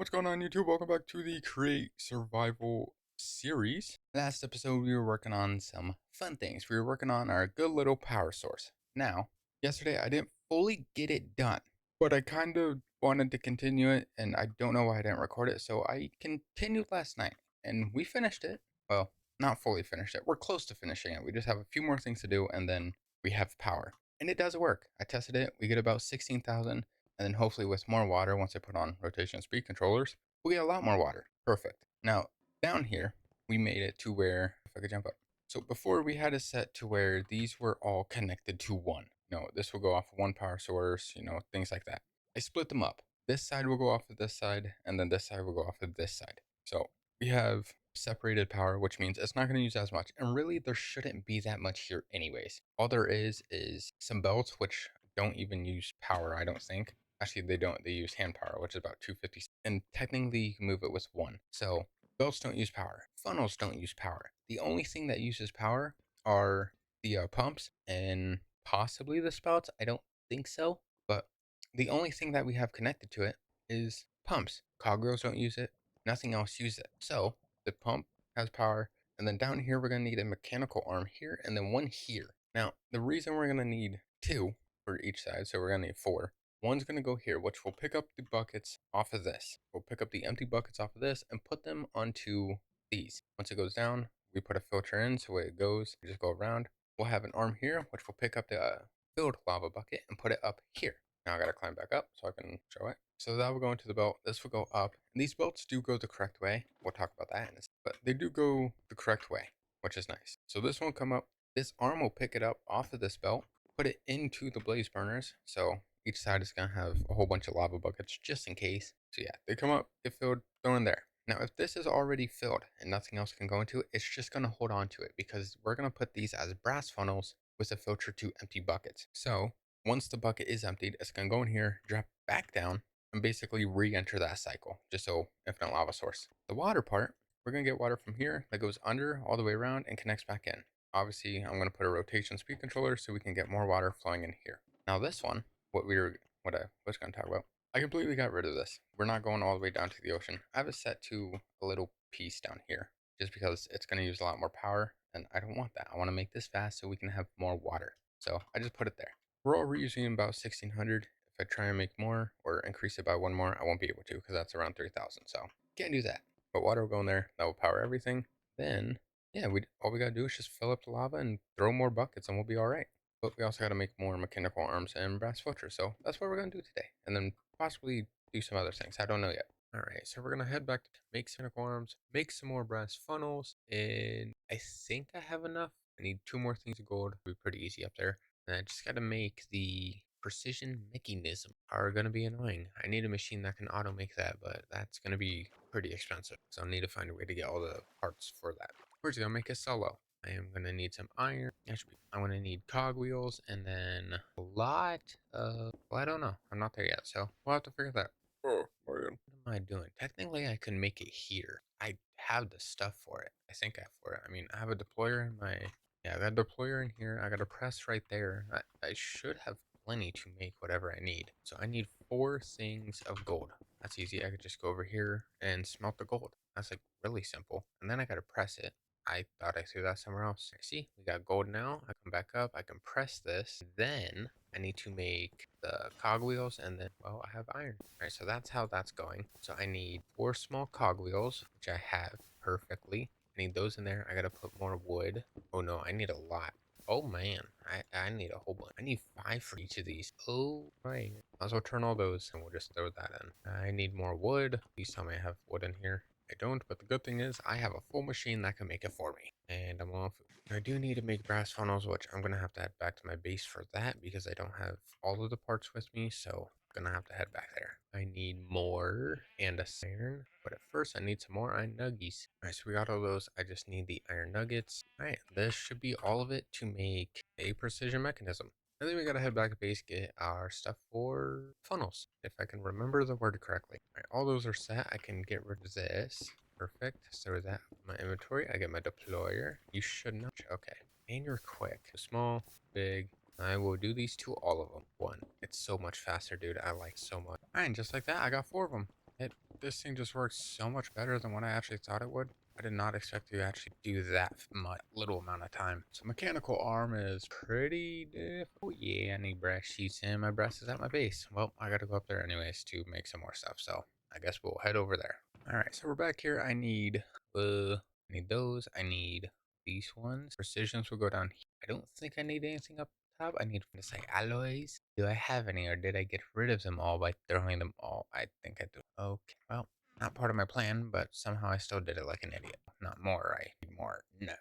What's going on, YouTube? Welcome back to the Create Survival series. Last episode, we were working on some fun things. We were working on our good little power source. Now, yesterday, I didn't fully get it done, but I kind of wanted to continue it, and I don't know why I didn't record it, so I continued last night, and we finished it. Well, not fully finished it. We're close to finishing it. We just have a few more things to do, and then we have power. And it does work. I tested it. We get about 16,000. And then hopefully with more water, once I put on rotation speed controllers, we'll get a lot more water. Perfect. Now, down here, we made it to where, if I could jump up. So before we had it set to where these were all connected to one. This will go off of one power source, things like that. I split them up. This side will go off of this side, and then this side will go off of this side. So we have separated power, which means it's not going to use as much. And really, there shouldn't be that much here anyways. All there is some belts, which don't even use power, I don't think. Actually, they don't. They use hand power, which is about 250. And technically, you can move it with one. So belts don't use power. Funnels don't use power. The only thing that uses power are the pumps and possibly the spouts. I don't think so. But the only thing that we have connected to it is pumps. Cogwheels don't use it. Nothing else uses it. So the pump has power. And then down here, we're going to need a mechanical arm here and then one here. Now, the reason we're going to need two for each side, so we're going to need four. One's going to go here, which will pick up the buckets off of this. We'll pick up the empty buckets off of this and put them onto these. Once it goes down, we put a filter in, so way it goes, we just go around. We'll have an arm here, which will pick up the filled lava bucket and put it up here. Now I got to climb back up so I can show it. So that will go into the belt. This will go up. And these belts do go the correct way. We'll talk about that in a second. But they do go the correct way, which is nice. So this one will come up. This arm will pick it up off of this belt, put it into the blaze burners. So each side is going to have a whole bunch of lava buckets just in case. So yeah, they come up, get filled, throw in there. Now, if this is already filled and nothing else can go into it, it's just going to hold on to it because we're going to put these as brass funnels with a filter to empty buckets. So once the bucket is emptied, it's going to go in here, drop back down, and basically re-enter that cycle, just so infinite lava source. The water part, we're going to get water from here that goes under all the way around and connects back in. Obviously, I'm going to put a rotation speed controller so we can get more water flowing in here. Now this one, what I was going to talk about, I completely got rid of this. We're not going all the way down to the ocean. I have it set to a little piece down here just because it's going to use a lot more power and I don't want that. I want to make this fast so we can have more water. So I just put it there. We're all reusing about 1600. If I try and make more or increase it by one more, I won't be able to because that's around 3000. So can't do that. But water will go in there. That will power everything. Then, yeah, all we got to do is just fill up the lava and throw more buckets and we'll be all right. But we also got to make more mechanical arms and brass filters. So that's what we're going to do today. And then possibly do some other things. I don't know yet. All right, so we're going to head back to make some mechanical arms, make some more brass funnels. And I think I have enough. I need two more things of gold. It'll be pretty easy up there. And I just got to make the precision mechanism are going to be annoying. I need a machine that can auto make that, but that's going to be pretty expensive. So I'll need to find a way to get all the parts for that. We're just going to make a solo. I am going to need some iron. I'm going to need cogwheels and then a lot of, well, I don't know. I'm not there yet. So we'll have to figure that. Oh, man. What am I doing? Technically, I can make it here. I have the stuff for it. I think I have for it. I mean, I have a deployer in my, yeah, I got a deployer in here. I got a press right there. I should have plenty to make whatever I need. So I need 4 things of gold. That's easy. I could just go over here and smelt the gold. That's like really simple. And then I got to press it. I thought I threw that somewhere else. See, we got gold now. I come back up. I can press this. Then I need to make the cogwheels and then, well, I have iron. All right, so that's how that's going. So I need 4 small cogwheels, which I have perfectly. I need those in there. I got to put more wood. Oh no, I need a lot. Oh man, I need a whole bunch. I need 5 for each of these. Oh, right. Might as well turn all those and we'll just throw that in. I need more wood. Please tell me I have wood in here. I don't, but the good thing is I have a full machine that can make it for me. And I'm on food. I do need to make brass funnels, which I'm going to have to head back to my base for that because I don't have all of the parts with me. So I'm going to have to head back there. I need more and a iron, but at first I need some more iron nuggies. All right, so we got all those. I just need the iron nuggets. All right, this should be all of it to make a precision mechanism. And then we gotta head back to base, get our stuff for funnels, if I can remember the word correctly. All right, all those are set. I can get rid of this. Perfect. So that my inventory, I get my deployer. You should not. Okay. And you're quick. Small, big. I will do these to all of them. One. It's so much faster, dude. I like so much. All right, and just like that, I got 4 of them. Hit this thing just works so much better than what I actually thought it would. I did not expect to actually do that much little amount of time. So mechanical arm is pretty difficult. Yeah, I need brass sheets in. My brass is at my base. Well, I gotta go up there anyways to make some more stuff. So I guess we'll head over there. All right, so we're back here. I need those. I need these ones. Precisions will go down here. I don't think I need anything up top. I need to say alloys. Do I have any, or did I get rid of them all by throwing them all? I think I do. Okay, well, not part of my plan, but somehow I still did it like an idiot. Not more, I need more nuggets.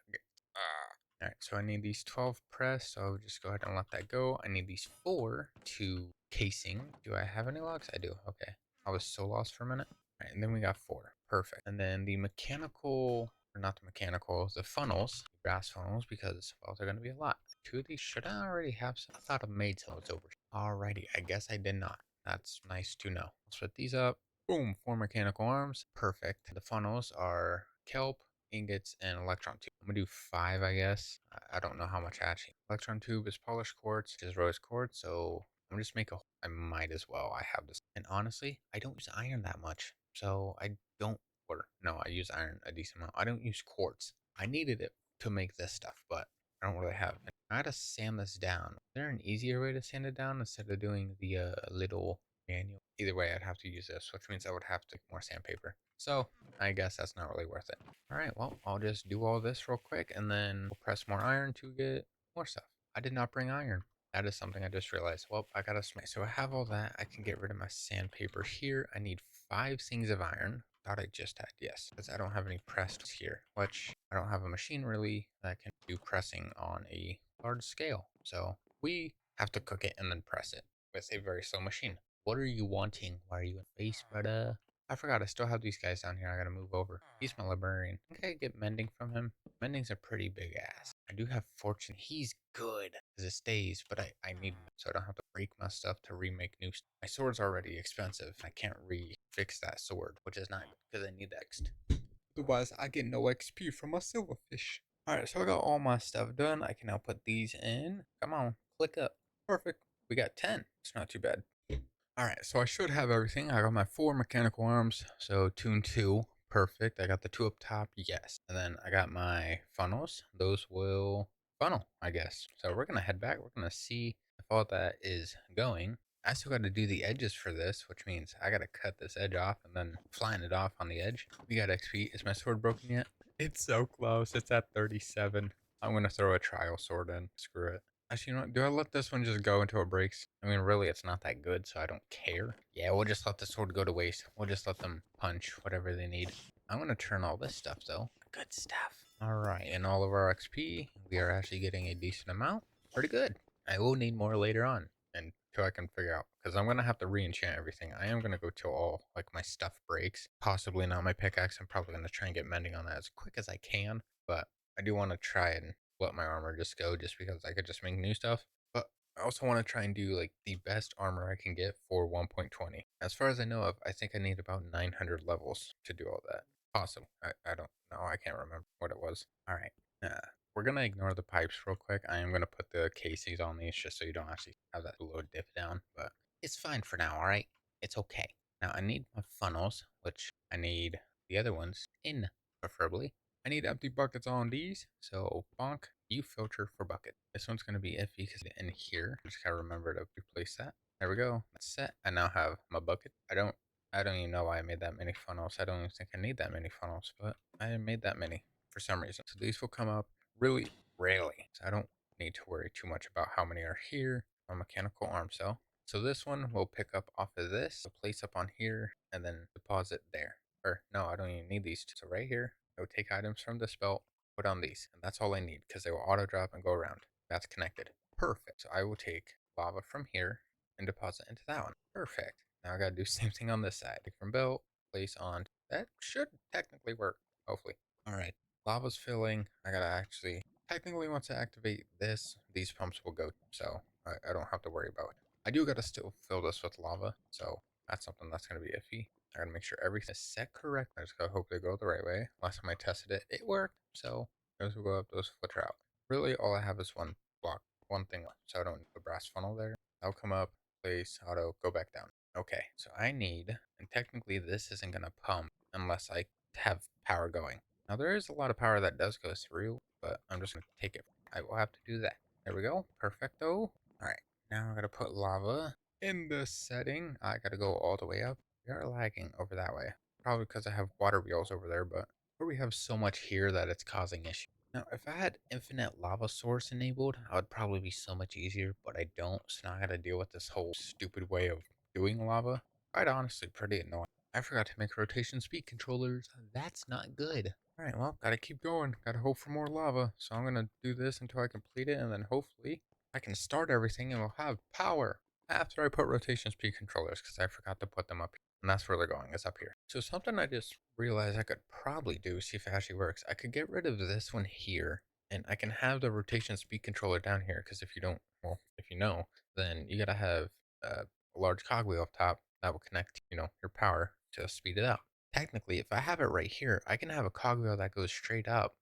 Alright, so I need these 12 pressed, so I'll just go ahead and let that go. I need these 4 to casing. Do I have any logs? I do. Okay. I was so lost for a minute. Alright, and then we got 4. Perfect. And then the mechanical, or not the mechanical, the funnels, brass funnels, because, well, they're going to be a lot. 2 of these, should I already have some? I thought I made some over. Alrighty, I guess I did not. That's nice to know. Split these up. Boom, 4 mechanical arms. Perfect. The funnels are kelp, ingots, and electron tube. I'm gonna do 5, I guess. I don't know how much actually. Electron tube is polished quartz, which is rose quartz, so I'm gonna just make a. I might as well. I have this. And honestly, I don't use iron that much. So I don't, or no, I use iron a decent amount. I don't use quartz. I needed it to make this stuff, but I don't really have it. I gotta sand this down. Is there an easier way to sand it down instead of doing the little manual? Either way, I'd have to use this, which means I would have to make more sandpaper. So I guess that's not really worth it. All right, well, I'll just do all this real quick and then we'll press more iron to get more stuff. I did not bring iron. That is something I just realized. Well, I gotta smite. So I have all that. I can get rid of my sandpaper here. I need 5 things of iron. Thought I just had, yes, because I don't have any pressed here, which I don't have a machine really that can do pressing on a large scale. So we have to cook it and then press it with a very slow machine. What are you wanting? Why are you in face, brother? I forgot I still have these guys down here. I gotta move over. He's my librarian. I think I get mending from him. Mending's a pretty big ass. I do have fortune. He's good because it stays, but I need so I don't have to break my stuff to remake new stuff. My sword's already expensive. I can't fix that sword, which is not because I need next. Otherwise, I get no XP from my silverfish. Alright, so I got all my stuff done. I can now put these in. Come on, click up. Perfect. We got 10. It's not too bad. Alright, so I should have everything. I got my 4 mechanical arms, so tune 2, perfect. I got the 2 up top, yes. And then I got my funnels. Those will funnel, I guess. So we're going to head back. We're going to see if all that is going. I still got to do the edges for this, which means I got to cut this edge off and then flying it off on the edge. We got XP. Is my sword broken yet? It's so close. It's at 37. I'm going to throw a trial sword in. Screw it. Actually, you know what? Do I let this one just go until it breaks? I mean, really, it's not that good, so I don't care. Yeah, we'll just let the sword go to waste. We'll just let them punch whatever they need. I'm going to turn all this stuff, though. Good stuff. All right, and all of our XP, we are actually getting a decent amount. Pretty good. I will need more later on until I can figure out, because I'm going to have to re-enchant everything. I am going to go till all, like, my stuff breaks. Possibly not my pickaxe. I'm probably going to try and get mending on that as quick as I can, but I do want to try and let my armor just go just because I could just make new stuff. But I also want to try and do like the best armor I can get for 1.20. As far as I know of, I think I need about 900 levels to do all that. Possible. I don't know. I can't remember what it was. All right. We're going to ignore the pipes real quick. I am going to put the casings on these just so you don't actually have that low dip down. But it's fine for now, all right? It's okay. Now I need my funnels, which I need the other ones in, preferably. I need empty buckets on these, so bonk, you filter for bucket. This one's going to be iffy because in here, I just gotta remember to replace that. There we go, that's set. I now have my bucket. I don't even know why I made that many funnels. I don't even think I need that many funnels, but I made that many for some reason. So these will come up really rarely. So I don't need to worry too much about how many are here. A mechanical arm cell. So this one will pick up off of this, place up on here, and then deposit there. Or no, I don't even need these two. So right here, I would take items from this belt, put on these, and that's all I need because they will auto drop and go around. That's connected. Perfect. So I will take lava from here and deposit into that one. Perfect. Now I gotta do the same thing on this side. Take from belt, place on. That should technically work, hopefully. All right, lava's filling. I gotta actually, technically once I activate this, these pumps will go, so I don't have to worry about it. I do gotta still fill this with lava, so that's something that's gonna be iffy. I gotta make sure everything is set correct. I just gotta hope they go the right way. Last time I tested it, it worked. So those will go up, those flitter out. Really, all I have is one block, one thing left. So I don't need a brass funnel there. I'll come up, place, auto, go back down. Okay, so I need, and technically this isn't gonna pump unless I have power going. Now there is a lot of power that does go through, but I'm just gonna take it. I will have to do that. There we go. Perfecto. Alright, now I gotta put lava in the setting. I gotta go all the way up. We are lagging over that way. Probably because I have water wheels over there, but where we have so much here that it's causing issues. Now, if I had infinite lava source enabled, I would probably be so much easier, but I don't, so now I gotta deal with this whole stupid way of doing lava. Quite honestly, pretty annoying. I forgot to make rotation speed controllers. That's not good. Alright, well, gotta keep going. Gotta hope for more lava. So I'm gonna do this until I complete it, and then hopefully I can start everything and we'll have power after I put rotation speed controllers, because I forgot to put them up here. And that's where they're going, is up here. So something I just realized I could probably do, see if it actually works. I could get rid of this one here, and I can have the rotation speed controller down here, because if you don't, well, if you know, then you gotta have a large cogwheel up top that will connect, your power to speed it up. Technically, if I have it right here, I can have a cogwheel that goes straight up,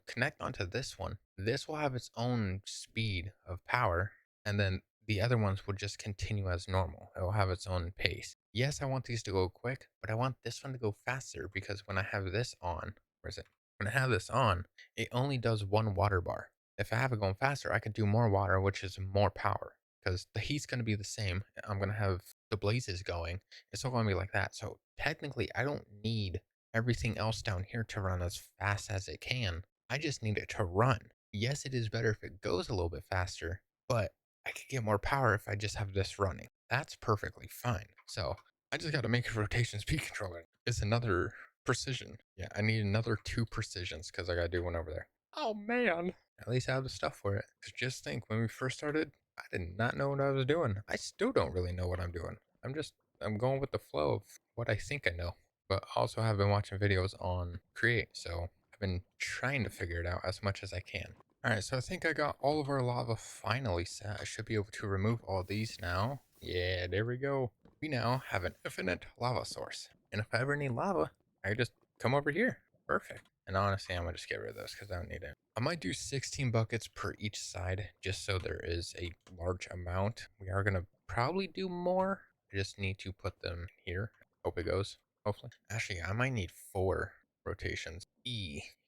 connect onto this one. This will have its own speed of power, and then the other ones will just continue as normal. It will have its own pace. Yes, I want these to go quick, but I want this one to go faster because when I have this on, where is it? When I have this on, it only does one water bar. If I have it going faster, I can do more water, which is more power because the heat's going to be the same. I'm going to have the blazes going. It's all going to be like that. So technically, I don't need everything else down here to run as fast as it can. I just need it to run. Yes, it is better if it goes a little bit faster, but I could get more power if I just have this running. That's perfectly fine. So I just got to make a rotation speed controller. It's another precision. Yeah, I need another two precisions because I got to do one over there. Oh man. At least I have the stuff for it. 'Cause just think, when we first started, I did not know what I was doing. I still don't really know what I'm doing. I'm going with the flow of what I think I know. But also have been watching videos on Create, so I've been trying to figure it out as much as I can. Alright, so I think I got all of our lava finally set. I should be able to remove all these now. Yeah, there we go. We now have an infinite lava source. And if I ever need lava, I just come over here. Perfect. And honestly, I'm going to just get rid of this because I don't need it. I might do 16 buckets per each side just so there is a large amount. We are going to probably do more. I just need to put them here. Hope it goes. Hopefully. Actually, I might need 4 rotations.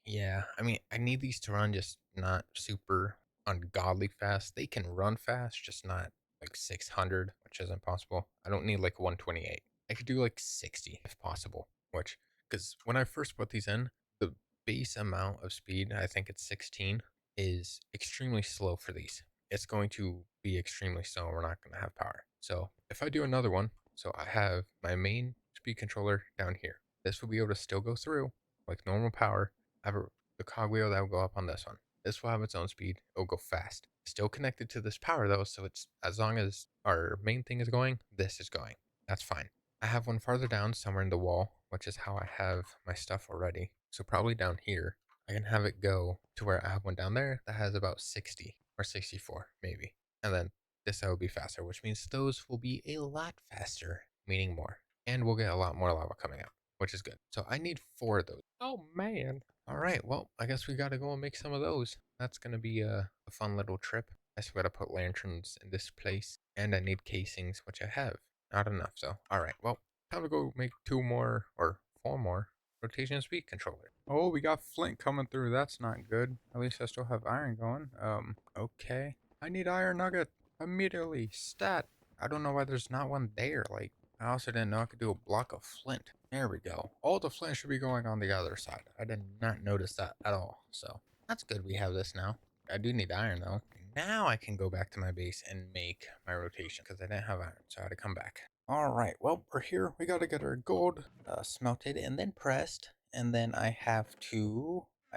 Yeah, I mean, I need these to run just not super ungodly fast. They can run fast, just not like 600, which is impossible. I don't need like 128. I could do like 60 if possible, which, because when I first put these in, the base amount of speed, I think it's 16, is extremely slow for these. It's going to be extremely slow. We're not going to have power. So if I do another one, so I have my main speed controller down here. This will be able to still go through like normal power. I have the cogwheel that will go up on this one. This will have its own speed. It'll go fast. Still connected to this power though, so it's as long as our main thing is going, this is going. That's fine. I have one farther down somewhere in the wall, which is how I have my stuff already. So probably down here, I can have it go to where I have one down there that has about 60 or 64 maybe. And then this will be faster, which means those will be a lot faster, meaning more. And we'll get a lot more lava coming out, which is good. So I need 4 of those. Oh man. All right, well, I guess we gotta go and make some of those. That's gonna be a fun little trip. I just gotta put lanterns in this place. And I need casings, which I have. Not enough, so. All right, well, time to go make 2 more, or 4 more, rotation speed controller. Oh, we got flint coming through. That's not good. At least I still have iron going. Okay. I need iron nugget immediately. Stat. I don't know why there's not one there. Like, I also didn't know I could do a block of flint. There we go. All the flint should be going on the other side. I did not notice that at all. So that's good we have this now. I do need iron though. Now I can go back to my base and make my rotation because I didn't have iron. So I had to come back. All right. Well, we're here. We got to get our gold smelted and then pressed. And then I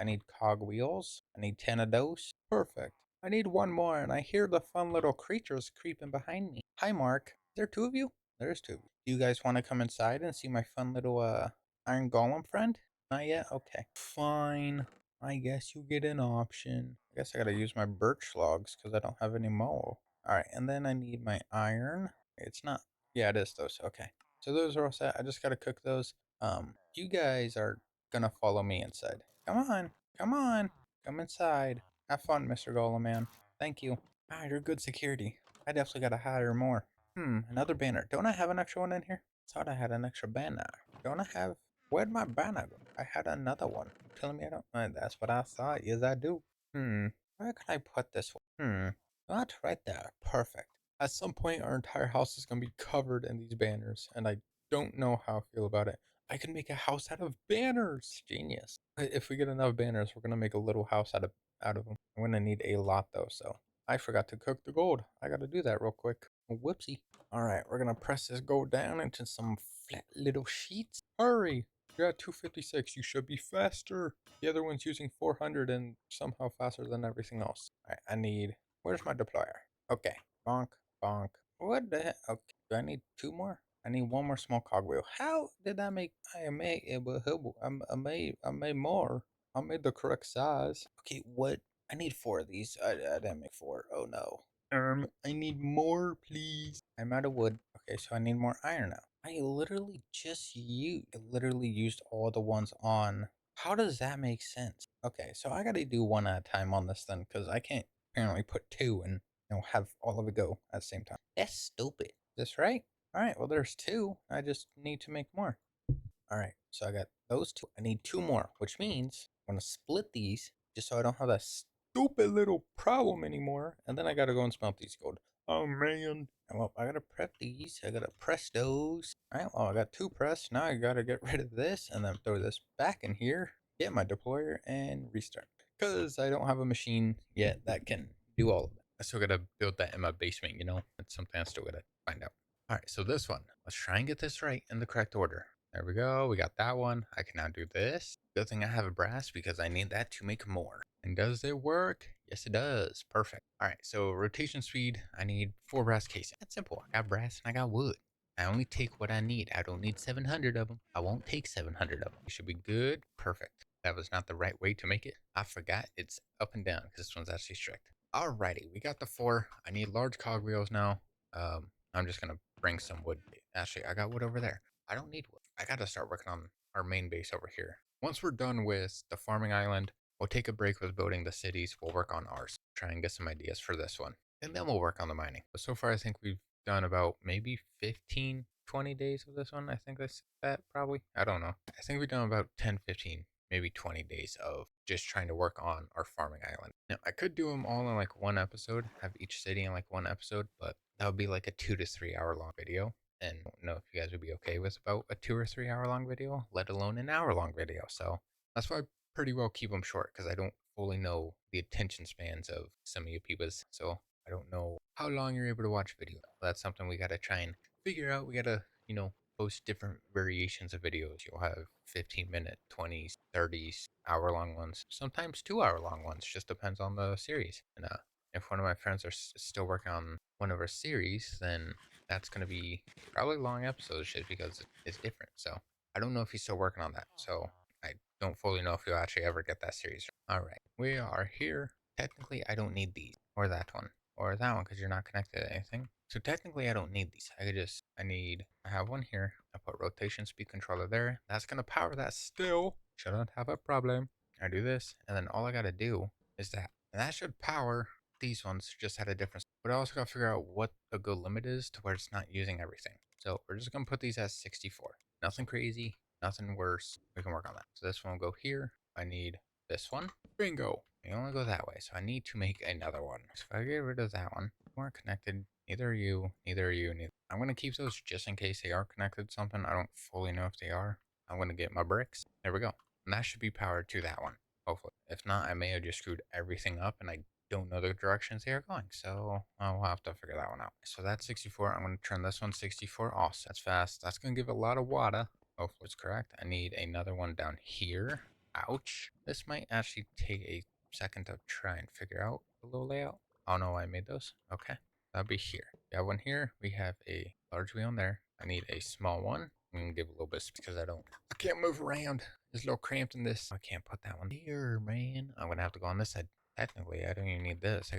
need cogwheels. I need 10 of those. Perfect. I need one more, and I hear the fun little creatures creeping behind me. Hi, Mark. Is there 2 of you? There's 2 of you. Do you guys want to come inside and see my fun little iron golem friend? Not yet? Okay. Fine. I guess you get an option. I guess I gotta use my birch logs because I don't have any more. Alright, and then I need my iron. It's not. Yeah, it is those. Okay. So those are all set. I just gotta cook those. You guys are gonna follow me inside. Come on. Come on. Come inside. Have fun, Mr. Golem Man. Thank you. Ah, you're good security. I definitely gotta hire more. Another banner. Don't I have an extra one in here? Thought I had an extra banner. Don't I have? Where'd my banner go? I had another one. Telling me I don't. That's what I thought. Yes, I do. Where can I put this one? Not right there. Perfect. At some point, our entire house is gonna be covered in these banners, and I don't know how I feel about it. I can make a house out of banners. Genius. If we get enough banners, we're gonna make a little house out of them. I'm gonna need a lot though, so I forgot to cook the gold. I gotta do that real quick. Whoopsie. All right, we're gonna press this gold down into some flat little sheets. Hurry! You're at 256. You should be faster. The other one's using 400 and somehow faster than everything else. All right, I need. Where's my deployer? Okay, bonk, bonk. What the heck? Okay, do I need two more? I need one more small cogwheel. How did I make? I made it. I made more. I made the correct size. Okay, what? I need four of these. I didn't make four. Oh no. I need more, please. I'm out of wood. Okay, so I need more iron now. I literally used all the ones on. How does that make sense? Okay, so I gotta do one at a time on this then, because I can't apparently put two and have all of it go at the same time. That's stupid. Is this right? All right, well there's two. I just need to make more. All right, so I got those two. I need two more, which means I'm gonna split these just so I don't have that stupid little problem anymore. And then I gotta go and smelt these gold. Oh man. Well, I gotta prep these. I gotta press those. All right, well, I got two pressed. Now I gotta get rid of this and then throw this back in here, get my deployer, and restart. Because I don't have a machine yet that can do all of that. I still gotta build that in my basement, you know? It's something I still gotta find out. All right, so this one, let's try and get this right in the correct order. There we go. We got that one. I can now do this. Good thing I have a brass because I need that to make more. And does it work? Yes, it does. Perfect. All right. So rotation speed, I need 4 brass casing. That's simple. I got brass and I got wood. I only take what I need. I don't need 700 of them. I won't take 700 of them. You should be good. Perfect. That was not the right way to make it. I forgot it's up and down because this one's actually strict. Alrighty, we got the 4. I need large cogwheels now. I'm just gonna bring some wood. Actually, I got wood over there. I don't need wood. I gotta start working on our main base over here. Once we're done with the farming island, we'll take a break with building the cities. We'll work on ours. Try and get some ideas for this one. And then we'll work on the mining. But so far, I think we've done about maybe 15, 20 days of this one. I think that's that probably. I don't know. I think we've done about 10, 15, maybe 20 days of just trying to work on our farming island. Now, I could do them all in like one episode, have each city in like one episode, but that would be like a 2 to 3 hour long video and I don't know if you guys would be okay with about a 2 or 3 hour long video, let alone an hour long video. So that's why I pretty well keep them short because I don't fully know the attention spans of some of you peoples. So I don't know how long you're able to watch video. That's something we got to try and figure out. We got to, post different variations of videos. You'll have 15-minute, 20s, 30s, hour long ones, sometimes 2 hour long ones. Just depends on the series. And if one of my friends are still working on one of our series, then that's going to be probably long episodes just because it's different. So I don't know if he's still working on that. So I don't fully know if he'll actually ever get that series. All right, we are here. Technically, I don't need these or that one or that one because you're not connected to anything. So technically, I don't need these. I have one here. I put rotation speed controller there. That's going to power that still. Shouldn't have a problem. I do this, and then all I got to do is that. And that should power these ones just at a different. But I also got to figure out what a good limit is to where it's not using everything. So we're just going to put these at 64. Nothing crazy, nothing worse. We can work on that. So this one will go here. I need this one. Bingo. You only go that way. So I need to make another one. So if I get rid of that one, we're connected. Neither are you, neither are you, neither. I'm going to keep those just in case they are connected to something. I don't fully know if they are. I'm going to get my bricks. There we go. And that should be powered to that one. Hopefully. If not, I may have just screwed everything up and I don't know the directions they are going. So I'll have to figure that one out. So that's 64. I'm going to turn this one 64 off. That's fast. That's going to give a lot of water. Hopefully it's correct. I need another one down here. Ouch. This might actually take a second to try and figure out the little layout. Oh no, I made those. Okay. That'll be here. We have one here. We have a large wheel in there. I need a small one. I'm going to give a little bit because I can't move around. It's a little cramped in this. I can't put that one here, man. I'm going to have to go on this side. Technically, I don't even need this. I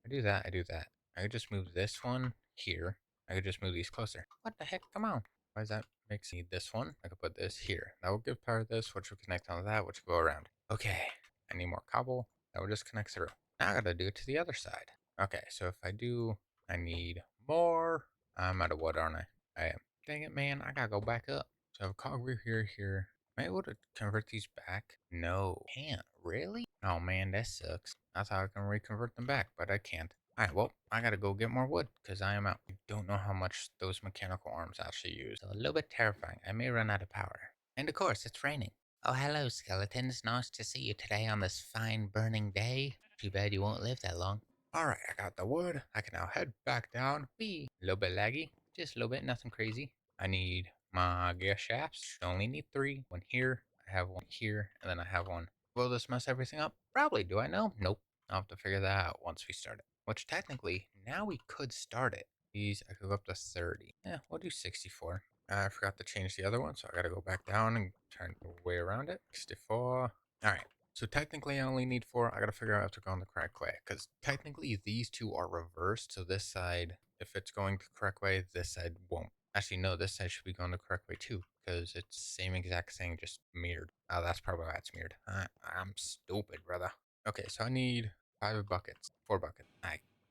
do that, I do that. I could just move this one here. I could just move these closer. What the heck? Come on. Why does that make me this one? I could put this here. That will give power to this, which will connect on that, which will go around. Okay. I need more cobble. That will just connect through. Now I gotta do it to the other side. Okay, so if I do, I need more I'm out of wood, aren't I? I am. Dang it, man. I gotta go back up. So I have a cogwheel here. Am I able to convert these back? No. Can't. Really? Oh, man, that sucks. I thought I can reconvert them back, but I can't. Alright, well, I gotta go get more wood, because I am out. I don't know how much those mechanical arms actually use. So a little bit terrifying. I may run out of power. And of course, it's raining. Oh, hello, skeletons. Nice to see you today on this fine burning day. Too bad you won't live that long. Alright, I got the wood. I can now head back down. Whee! A little bit laggy. Just a little bit, nothing crazy. I need my gear shafts. Should only need 3. One here. I have one here. And then I have one. Will this mess everything up? Probably. Do I know? Nope. I'll have to figure that out once we start it. Which technically, now we could start it. These, I could go up to 30. Yeah, we'll do 64. I forgot to change the other one, so I gotta go back down and turn the way around it. 64. Alright. So technically I only need 4. I gotta figure out if to go on the correct way. Because technically these two are reversed. So this side, if it's going the correct way, this side won't. Actually, no, this side should be going the correct way too. Because it's same exact thing, just mirrored. Oh, that's probably why it's mirrored. I'm stupid, brother. Okay, so I need 5 buckets. 4 buckets.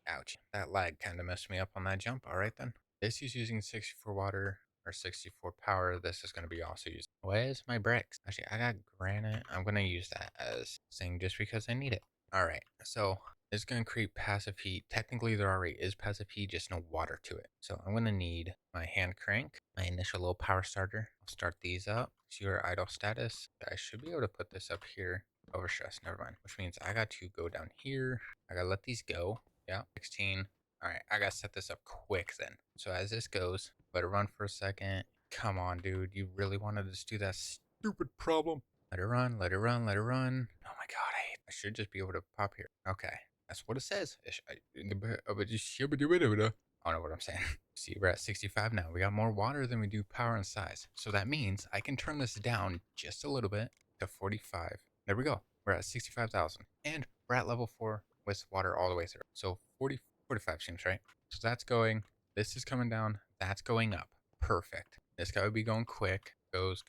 Ouch. That lag kind of messed me up on that jump. Alright then. This is using 64 water or 64 power. This is going to be also used. Where's my bricks? Actually, I got granite. I'm going to use that as thing just because I need it. All right, so it's going to create passive heat. Technically, there already is passive heat, just no water to it. So I'm going to need my hand crank, my initial little power starter. I'll start these up. Zero idle status. I should be able to put this up here. Overstress, never mind. Which means I got to go down here. I got to let these go. Yeah, 16. All right, I gotta set this up quick then. So as this goes, let it run for a second. Come on, dude. You really wanted to just do that stupid problem. Let it run, let it run, let it run. Oh my god, I should just be able to pop here. Okay, that's what it says. I don't know what I'm saying. See, we're at 65 now. We got more water than we do power and size. So that means I can turn this down just a little bit to 45. There we go. We're at 65,000. And we're at level 4 with water all the way through. So 45 seems right. So that's going. This is coming down. That's going up. Perfect. This guy would be going quick. Goes.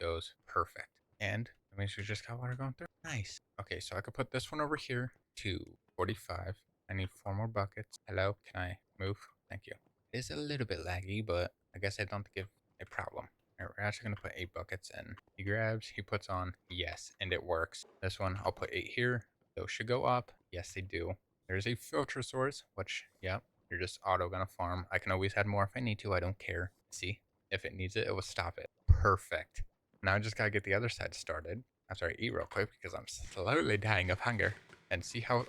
Perfect. And that means we just got water going through. Nice. Okay, so I could put this one over here to 45. I need 4 more buckets. Hello, can I move? Thank you. It is a little bit laggy, but I guess I don't give a problem. All right, we're actually going to put 8 buckets in. He grabs, he puts on, yes, and it works. This one, I'll put 8 here. Those should go up. Yes, they do. There's a filter source, which, yeah, you're just auto going to farm. I can always add more if I need to. I don't care. See, if it needs it, it will stop it. Perfect. Now I just got to get the other side started. After I eat real quick because I'm slowly dying of hunger. And see how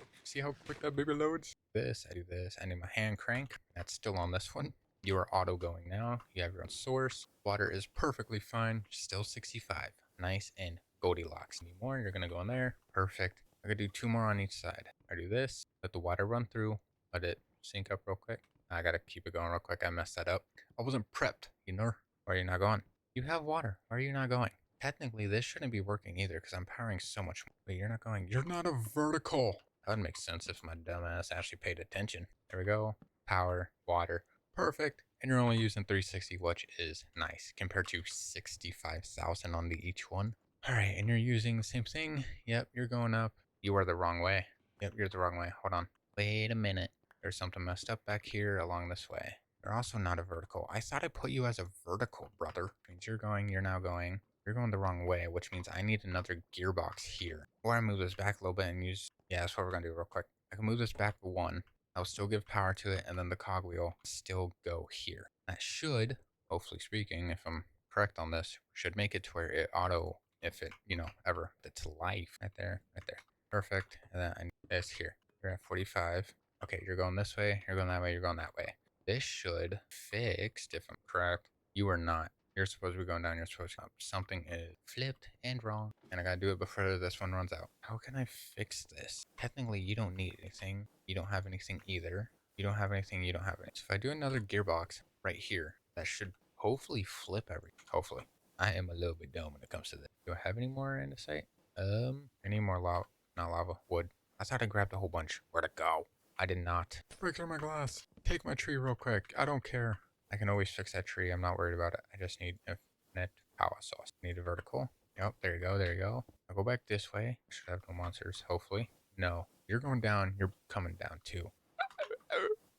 quick that baby loads? This, I do this. I need my hand crank. That's still on this one. You are auto going now. You have your own source. Water is perfectly fine. Still 65. Nice and Goldilocks. Need more? You're going to go in there. Perfect. I'm going to do 2 more on each side. I do this. Let the water run through. Let it sink up real quick. I got to keep it going real quick. I messed that up. I wasn't prepped, you know? Why are you not going? You have water. Why are you not going? Technically, this shouldn't be working either because I'm powering so much more. But you're not going. You're not a vertical. That would make sense if my dumbass actually paid attention. There we go. Power, water. Perfect. And you're only using 360, which is nice compared to 65,000 on the each one. All right, and you're using the same thing. Yep, you're going up. You are the wrong way. Yep, you're the wrong way. Hold on. Wait a minute. There's something messed up back here along this way. You're also not a vertical. I thought I put you as a vertical, brother. Means you're going, you're now going. You're going the wrong way, which means I need another gearbox here. Or I move this back a little bit and use... Yeah, that's what we're going to do real quick. I can move this back 1. I'll still give power to it, and then the cogwheel still go here. That should, hopefully speaking, if I'm correct on this, should make it to where it auto, if it, ever, it's life. Right there, right there. Perfect. And then I need this here. You're at 45. Okay, you're going this way, you're going that way, you're going that way. This should fix, if I'm correct. You are not. You're supposed to be going down, you're supposed to come. Something is flipped and wrong. And I gotta do it before this one runs out. How can I fix this? Technically, you don't need anything. You don't have anything either. You don't have anything, you don't have anything. So if I do another gearbox right here, that should hopefully flip everything. Hopefully. I am a little bit dumb when it comes to this. Do I have any more in the site? I need more lava. Not lava, wood. I thought I grabbed a whole bunch. Where'd it go? I did not. Break out my glass. Take my tree real quick. I don't care. I can always fix that tree. I'm not worried about it. I just need infinite power source. Need a vertical. Yep, there you go, there you go. I'll go back this way. I should have no monsters, hopefully. No, you're going down. You're coming down too.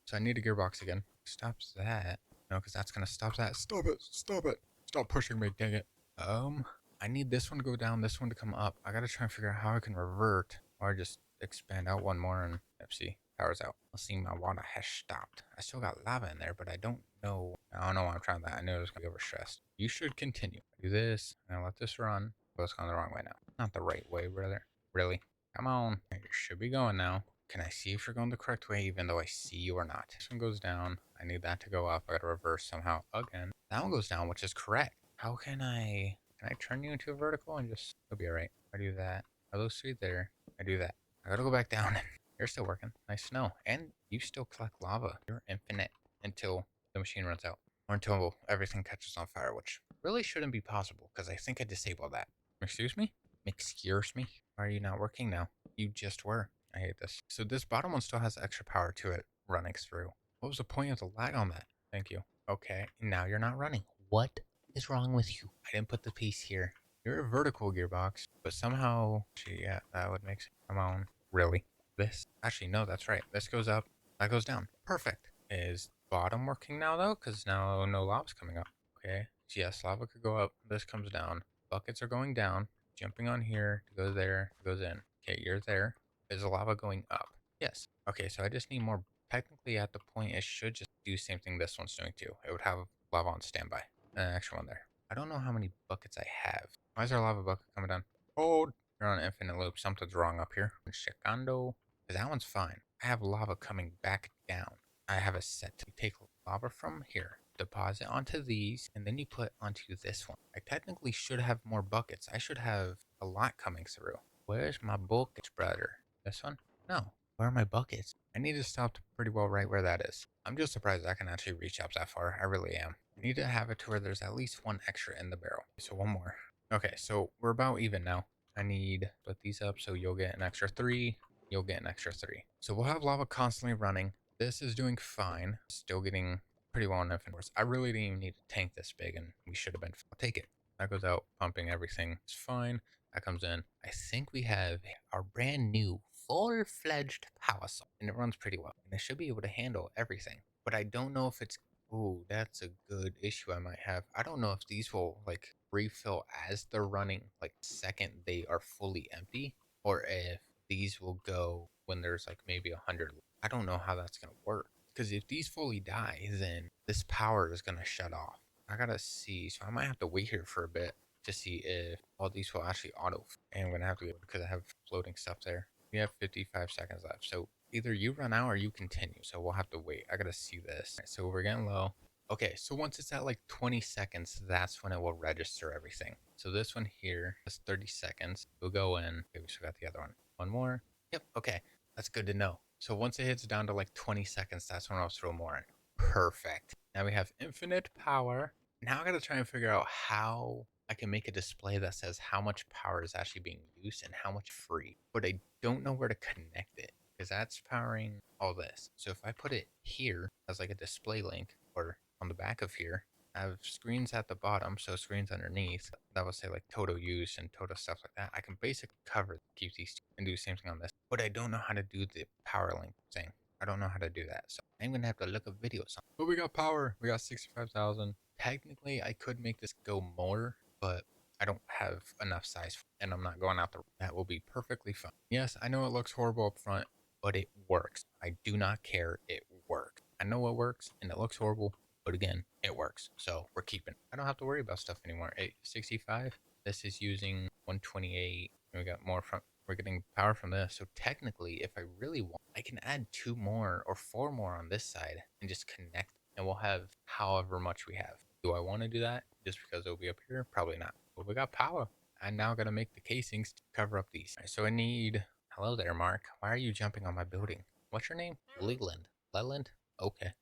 So I need a gearbox again. Stops that. No, because that's gonna stop that. Stop it! Stop it! Stop pushing me, dang it. I need this one to go down, this one to come up. I gotta try and figure out how I can revert or just expand out one more and see, power's out. Let's see, my water has stopped. I still got lava in there, but I don't know. I don't know why I'm trying that. I knew it was gonna be overstressed. You should continue. Do this and let this run. Oh, it's going the wrong way now. Not the right way, brother. Really? Come on. You should be going now. Can I see if you're going the correct way even though I see you or not? This one goes down. I need that to go up. I gotta reverse somehow again. That one goes down, which is correct. How can I turn you into a vertical and just, it'll be alright. I do that. Are those three there? I do that. I gotta go back down. You're still working. Nice snow. And you still collect lava. You're infinite until the machine runs out. Or until everything catches on fire, which really shouldn't be possible because I think I disabled that. Excuse me? Excuse me? Why are you not working now? You just were. I hate this. So this bottom one still has extra power to it running through. What was the point of the lag on that? Thank you. Okay, now you're not running. What is wrong with you? I didn't put the piece here. You're a vertical gearbox, but somehow, gee, yeah, that would make sense. Come on. Really? This? Actually, no, that's right. This goes up, that goes down. Perfect. Is bottom working now, though? Because now no lava's coming up. Okay. So yes, lava could go up. This comes down. Buckets are going down. Jumping on here to go there, goes in. Okay, you're there. Is the lava going up? Yes. Okay, so I just need more. Technically, at the point, it should just do the same thing this one's doing too. It would have lava on standby. And an extra one there. I don't know how many buckets I have. Why is there a lava bucket coming down? Oh, you're on an infinite loop. Something's wrong up here. Checando. Because that one's fine. I have lava coming back down. I have a set to take lava from here, deposit onto these, and then you put onto this one. I technically should have more buckets. I should have a lot coming through. Where's my buckets, brother? This one? No. Where are my buckets? I need to stop pretty well right where that is. I'm just surprised I can actually reach up that far. I really am. I need to have it to where there's at least one extra in the barrel. So one more. Okay, so we're about even now. I need to split these up so you'll get an extra 3, you'll get an extra 3. So we'll have lava constantly running. This is doing fine. Still getting pretty well enough in force. I really didn't even need a tank this big, and we should have been. I'll take it. That goes out, pumping everything. It's fine. That comes in. I think we have our brand new full-fledged power saw, and it runs pretty well. And it should be able to handle everything. But I don't know if it's. Ooh, that's a good issue I might have. I don't know if these will like refill as they're running, like second they are fully empty, or if these will go when there's like maybe 100. I don't know how that's gonna work. Because if these fully die, then this power is gonna shut off. I gotta see. So I might have to wait here for a bit to see if all these will actually auto. And I'm gonna have to go because I have floating stuff there. We have 55 seconds left. So either you run out or you continue. So we'll have to wait. I gotta see this. Right, so we're getting low. Okay, so once it's at like 20 seconds, that's when it will register everything. So this one here is 30 seconds. We'll go in. Okay, we still got the other one. One more. Yep, okay. That's good to know. So once it hits down to like 20 seconds, that's when I'll throw more in. Perfect. Now we have infinite power. Now I gotta try and figure out how I can make a display that says how much power is actually being used and how much free. But I don't know where to connect it because that's powering all this. So if I put it here as like a display link or on the back of here, I have screens at the bottom, so screens underneath that will say like total use and total stuff like that. I can basically cover, keep these and do the same thing on this, but I don't know how to do the power link thing. I don't know how to do that, so I'm gonna have to look up videos on. But we got power. We got 65,000. Technically, I could make this go more, but I don't have enough size, and I'm not going out the. That will be perfectly fine. Yes, I know it looks horrible up front, but it works. I do not care. It works. I know it works, and it looks horrible, but again, it works. So we're keeping. I don't have to worry about stuff anymore. 865. This is using 128. And we got more from. We're getting power from this. So technically, if I really want, I can add 2 more or 4 more on this side and just connect, and we'll have however much we have. Do I want to do that just because it'll be up here? Probably not. But we got power. I'm now gonna make the casings to cover up these. Right, so I need. Hello there, Mark. Why are you jumping on my building? What's your name? Leland. Leland? Okay.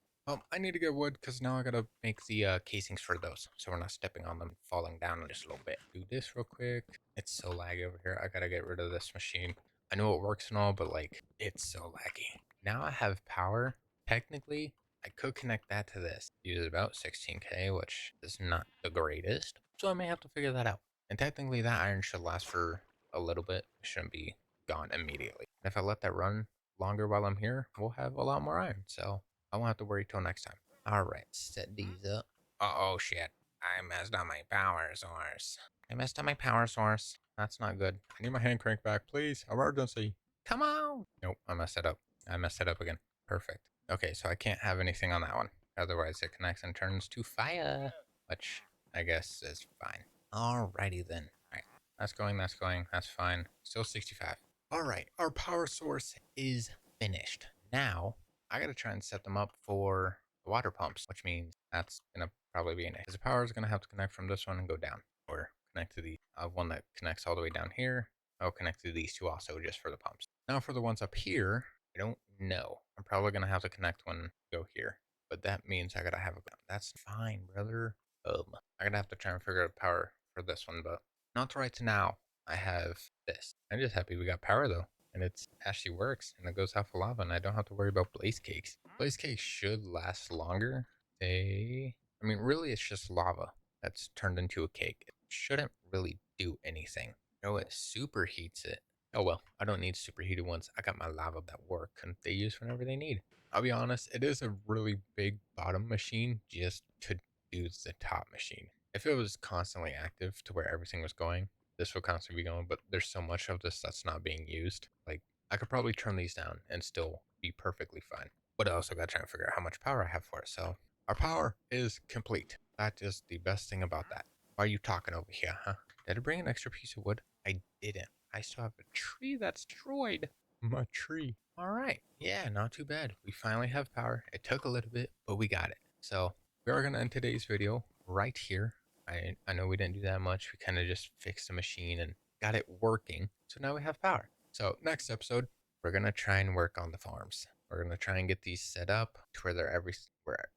I need to get wood because now I gotta make the casings for those, so we're not stepping on them and falling down just a little bit. Do this real quick. It's so laggy over here. I gotta get rid of this machine. I know it works and all, but like it's so laggy. Now I have power. Technically, I could connect that to this. Use about 16k, which is not the greatest, so I may have to figure that out. And technically, that iron should last for a little bit. It shouldn't be gone immediately. If I let that run longer while I'm here, we'll have a lot more iron. So I won't have to worry till next time. Alright, set these up. Uh-oh, shit. I messed up my power source. I messed up my power source. That's not good. I need my hand crank back, please. Emergency. Come on. Nope, I messed it up. I messed it up again. Perfect. Okay, so I can't have anything on that one. Otherwise, it connects and turns to fire, which I guess is fine. Alrighty then. Alright, that's going, that's fine. Still 65. Alright, our power source is finished. Now, I gotta try and set them up for the water pumps, which means that's gonna probably be an issue. Because the power is gonna have to connect from this one and go down, or connect to the one that connects all the way down here. I'll connect to these two also just for the pumps. Now for the ones up here, I don't know. I'm probably gonna have to connect one go here, but that means I gotta have a. That's fine, brother. I gotta have to try and figure out power for this one, but not right now. I have this. I'm just happy we got power though, and it's actually works, and it goes half a lava, and I don't have to worry about blaze cakes. Blaze cakes should last longer. I mean, really, it's just lava that's turned into a cake. It shouldn't really do anything. No, it superheats it. Oh well, I don't need superheated ones. I got my lava that work, and they use whenever they need. I'll be honest, it is a really big bottom machine just to do the top machine. If it was constantly active to where everything was going, this will constantly be going, but there's so much of this that's not being used. Like, I could probably turn these down and still be perfectly fine. But I also got to try and figure out how much power I have for it. So our power is complete. That is the best thing about that. Why are you talking over here, huh? Did I bring an extra piece of wood? I didn't. I still have a tree that's destroyed. My tree. All right. Yeah, not too bad. We finally have power. It took a little bit, but we got it. So we are going to end today's video right here. I know we didn't do that much. We kind of just fixed the machine and got it working. So now we have power. So next episode, we're going to try and work on the farms. We're going to try and get these set up to where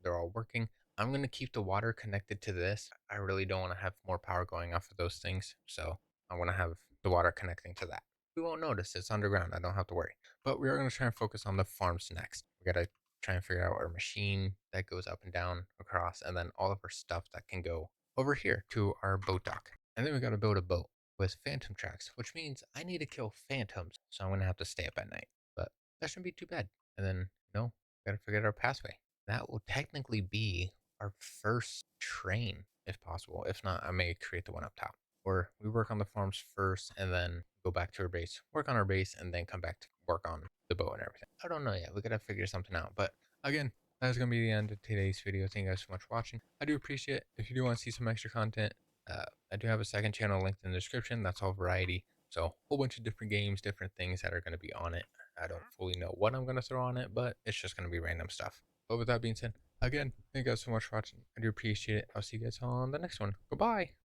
they're all working. I'm going to keep the water connected to this. I really don't want to have more power going off of those things. So I want to have the water connecting to that. We won't notice. It's underground. I don't have to worry. But we are going to try and focus on the farms next. We got to try and figure out our machine that goes up and down across, and then all of our stuff that can go over here to our boat dock. And then we got to build a boat with phantom tracks, which means I need to kill phantoms. So I'm going to have to stay up at night. But that shouldn't be too bad. And then, got to figure out our pathway. That will technically be our first train, if possible. If not, I may create the one up top. Or we work on the farms first and then go back to our base, work on our base, and then come back to work on the boat and everything. I don't know yet. We gotta figure something out. But again, that's gonna be the end of today's video. Thank you guys so much for watching. I do appreciate it. If you do want to see some extra content, I do have a second channel linked in the description. That's all variety. So a whole bunch of different games, different things that are going to be on it. I don't fully know what I'm going to throw on it, but it's just going to be random stuff. But with that being said, again, thank you guys so much for watching. I do appreciate it. I'll see you guys on the next one. Goodbye.